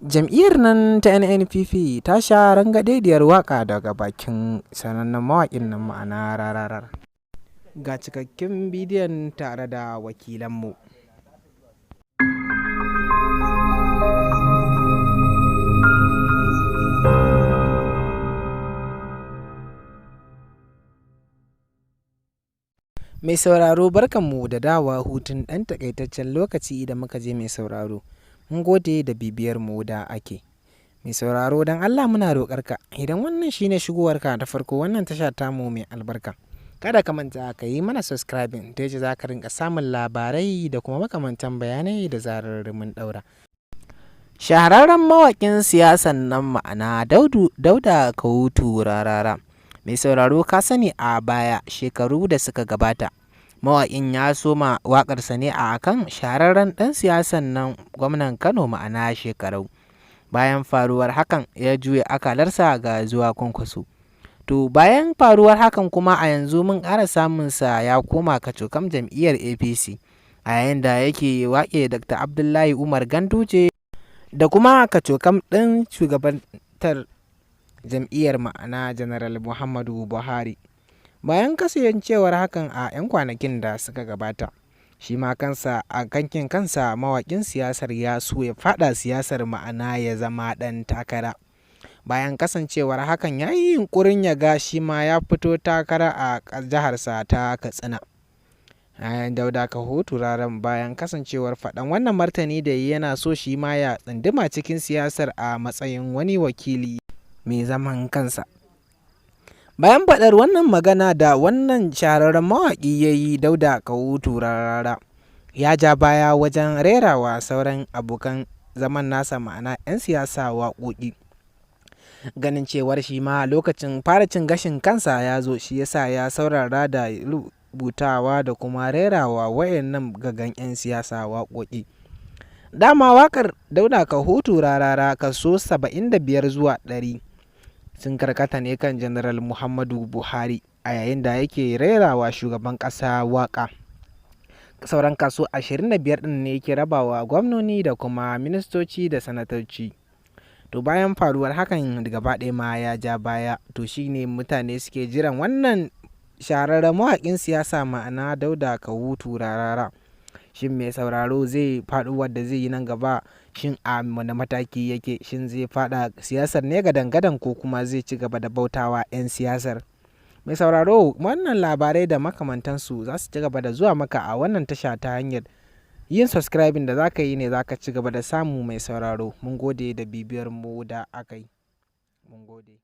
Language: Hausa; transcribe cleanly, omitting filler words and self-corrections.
Jam'iyyar nan ta NNPP ta sha rangadediyar waƙa daga bakin sanannen mawaƙin nan ma'ana Rarara. Ga cikakken bidiyon tare da wakilanmu. Mai sauraro barkanmu da dawa hutun ɗan takaitaccen lokaci da muka je mai sauraro. Mun gode da bibiyar mu da ake. Mai sauraro don Allah muna roƙarka idan wannan shine shigowarka ta farko wannan tasha tamu mai albarka. Kada ka manta ka yi mana subscribing ta yace za ka rinka samun labarai da kuma makamantan bayanai da zarar mun ɗaura. Shahararren mawaƙin siyasan nan ma'ana Dauda Kahutu Rarara. Mai sauraro ka sani a baya shekaru da suka gabata mawaƙin ya soma waƙarsa ne a kan shahararren ɗan siyasan nan gwamnan Kano ma'ana Shekarau. Bayan faruwar hakan ya juya akalarsa ga zuwa Kwankwaso. To bayan faruwar hakan kuma a yanzu mun ƙara samunsa ya koma kacokam jam'iyyar APC a yayin da yake waƙe Dr. Abdullahi Umar Ganduje da kuma kacokam ɗin shugabantar jam'iyyar ma'ana General Muhammadu Buhari. Bayan kasancewar hakan a 'yan kwanakin da suka gabata shi ma kansa a kankin kansa mawaƙin siyasar ya so ya fada siyasar ma'ana ya zama ɗan takara. Bayan kasancewar hakan ya yi yunƙurin ya ga shi ma ya fito takara a jiharsa ta Katsina. Dauda Kahutu Raran bayan kasancewar faɗan wannan martani da yana so shi ma ya tsunduma cikin siyasar a matsayin wani wakili mai zaman kansa. Bayan faɗar wannan magana da wannan shahararren mawaƙi ya yi Dauda Kahutu Rarara ya ja baya wajen rerawa sauran abokan zaman nasa ma'ana 'yan siyasa waƙoƙi. Ganin cewar shi ma lokacin fara cin gashin kansa ya zo shi yasa ya saurara da rubutawa da kuma rerawa wayannan gagan 'yan siyasa waƙoƙi. Dama waƙar Dauda Kahutu Rarara kaso 75 zuwa 100 sun karkata ne kan General Muhammadu Buhari a yayin da yake rerawa shugaban ƙasa waƙa. Sauran kaso 25 ɗin ne yake rabawa gwamnoni da kuma ministoci da sanatoci. To bayan faruwar hakan gaba ɗaya ma ya ja baya, to shine mutane suke jiran wannan shahararren mawaƙin siyasa ma'ana Dauda Kahutu Rarara. Shin mai sauraro zai faɗi wadda zai yi nan gaba, shin a wani mataki yake, shin zai faɗa siyasar ne gadan-gadan ko kuma zai ci gaba da bautawa 'yan siyasar? Mai sauraro wannan labarai da makamantansu za su ci gaba da zuwa maka a wannan tasha ta hanyar yin subscribing da za ka yi ne za ka ci gaba da samu mai sauraro. Mun gode da bibiyar mu da aka yi. Mun gode.